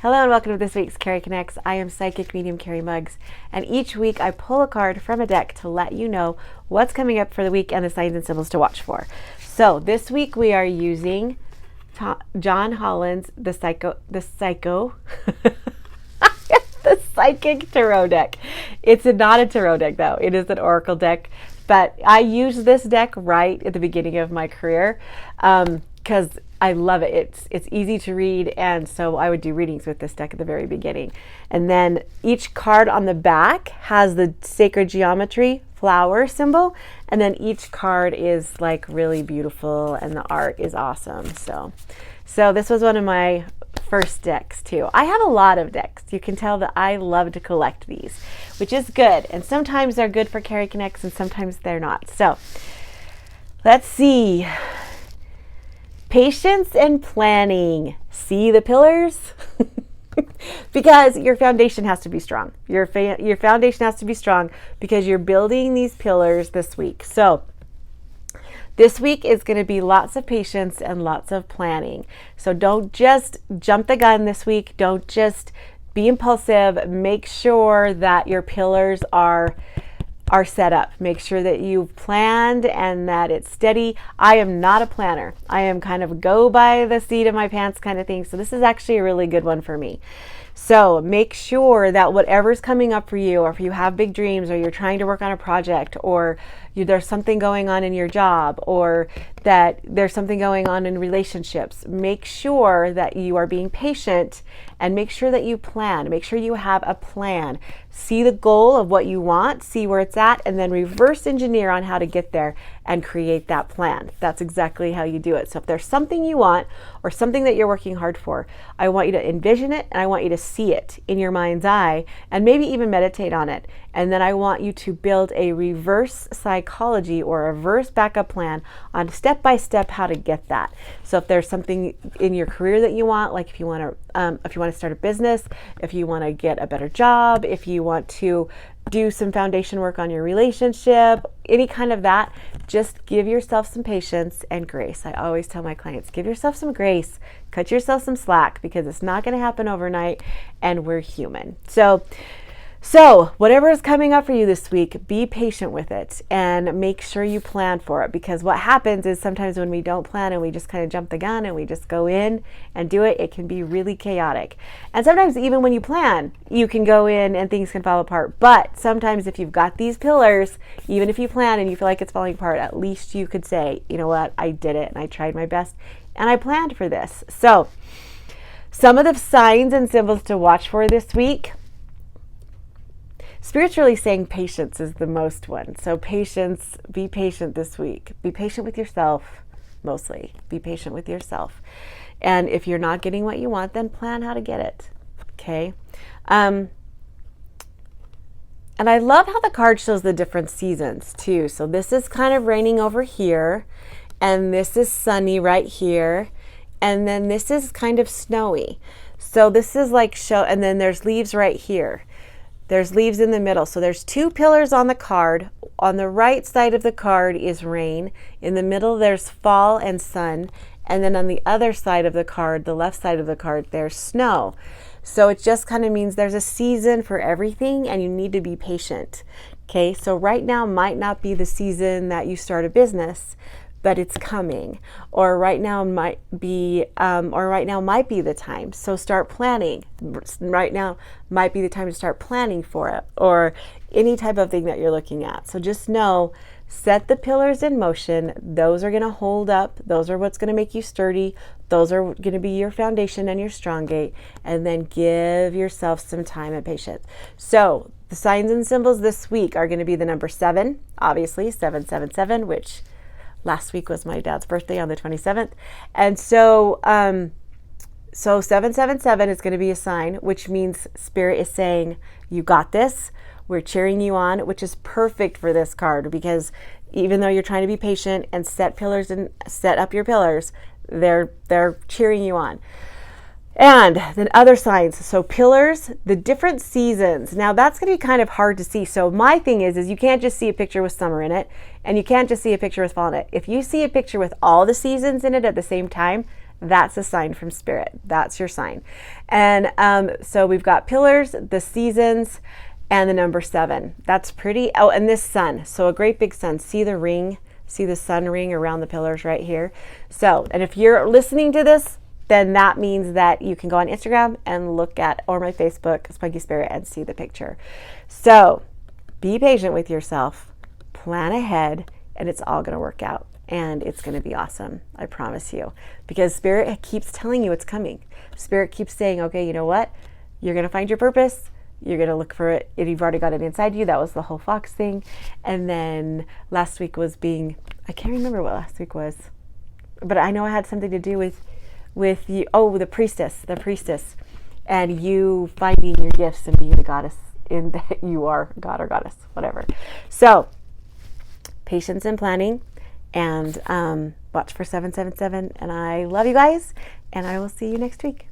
Hello and welcome to this week's Cari Connects. I am Psychic Medium Cari Muggs, and each week I pull a card from a deck to let you know what's coming up for the week and the signs and symbols to watch for. So this week we are using John Holland's the Psychic Tarot deck. It's not a tarot deck though. It is an oracle deck, but I use this deck right at the beginning of my career because I love it. It's easy to read, and so I would do readings with this deck at the very beginning. And then each card on the back has the sacred geometry flower symbol, and then each card is like really beautiful and the art is awesome. So this was one of my first decks too. I have a lot of decks. You can tell that I love to collect these, which is good. And sometimes they're good for Cari Connects and sometimes they're not. So let's see. Patience and planning. See the pillars? Because your foundation has to be strong. Your foundation has to be strong because you're building these pillars this week. So this week is going to be lots of patience and lots of planning. So don't just jump the gun this week. Don't just be impulsive. Make sure that your pillars are set up. Make sure that you've planned and that it's steady. I am not a planner. I am kind of go by the seat of my pants kind of thing. So this is actually a really good one for me. So make sure that whatever's coming up for you, or if you have big dreams, or you're trying to work on a project, or there's something going on in your job, or that there's something going on in relationships, make sure that you are being patient and make sure that you plan. Make sure you have a plan. See the goal of what you want, see where it's at, and then reverse engineer on how to get there and create that plan. That's exactly how you do it. So if there's something you want or something that you're working hard for, I want you to envision it and I want you to see it in your mind's eye and maybe even meditate on it. And then I want you to build a reverse psychology or a reverse backup plan on step by step how to get that. So if there's something in your career that you want, like if you want to start a business, if you want to get a better job, if you want to do some foundation work on your relationship, any kind of that, just give yourself some patience and grace. I always tell my clients, give yourself some grace, cut yourself some slack, because it's not going to happen overnight and we're human. So whatever is coming up for you this week, be patient with it and make sure you plan for it, because what happens is sometimes when we don't plan and we just kind of jump the gun and we just go in and do it, it can be really chaotic. And sometimes even when you plan, you can go in and things can fall apart. But sometimes if you've got these pillars, even if you plan and you feel like it's falling apart, at least you could say, you know what, I did it and I tried my best and I planned for this. So some of the signs and symbols to watch for this week. Spirit's really saying patience is the most one. So patience, be patient this week. Be patient with yourself, mostly. Be patient with yourself. And if you're not getting what you want, then plan how to get it. Okay? And I love how the card shows the different seasons too. So this is kind of raining over here, and this is sunny right here, and then this is kind of snowy. So this is like and then there's leaves right here. There's leaves in the middle. So there's two pillars on the card. On the right side of the card is rain. In the middle, there's fall and sun. And then on the other side of the card, the left side of the card, there's snow. So it just kind of means there's a season for everything and you need to be patient. Okay, so right now might not be the season that you start a business, but it's coming. Or right now might be the time. So start planning. Right now might be the time to start planning for it, or any type of thing that you're looking at. So just know, set the pillars in motion. Those are going to hold up. Those are what's going to make you sturdy. Those are going to be your foundation and your strong gate. And then give yourself some time and patience. So the signs and symbols this week are going to be the number 7, obviously 777, which last week was my dad's birthday on the 27th. And so 777 is going to be a sign, which means Spirit is saying, you got this. We're cheering you on, which is perfect for this card, because even though you're trying to be patient and set pillars and set up your pillars, they're cheering you on. And then other signs. So pillars, the different seasons. Now that's going to be kind of hard to see. So my thing is you can't just see a picture with summer in it, and you can't just see a picture with fall in it. If you see a picture with all the seasons in it at the same time, that's a sign from Spirit. That's your sign. And so we've got pillars, the seasons, and the number 7. That's pretty. Oh, and this sun. So a great big sun. See the ring? See the sun ring around the pillars right here? So, and if you're listening to this, then that means that you can go on Instagram and look at, or my Facebook, Spunky Spirit, and see the picture. So be patient with yourself, plan ahead, and it's all going to work out. And it's going to be awesome. I promise you. Because Spirit keeps telling you it's coming. Spirit keeps saying, okay, you know what? You're going to find your purpose. You're going to look for it. You've already got it inside you. That was the whole fox thing. And then last week was I can't remember what last week was. But I know it had something to do with you. Oh, the priestess. And you finding your gifts and being the goddess in that you are God or goddess, whatever. So, patience and planning. And watch for 777. And I love you guys. And I will see you next week.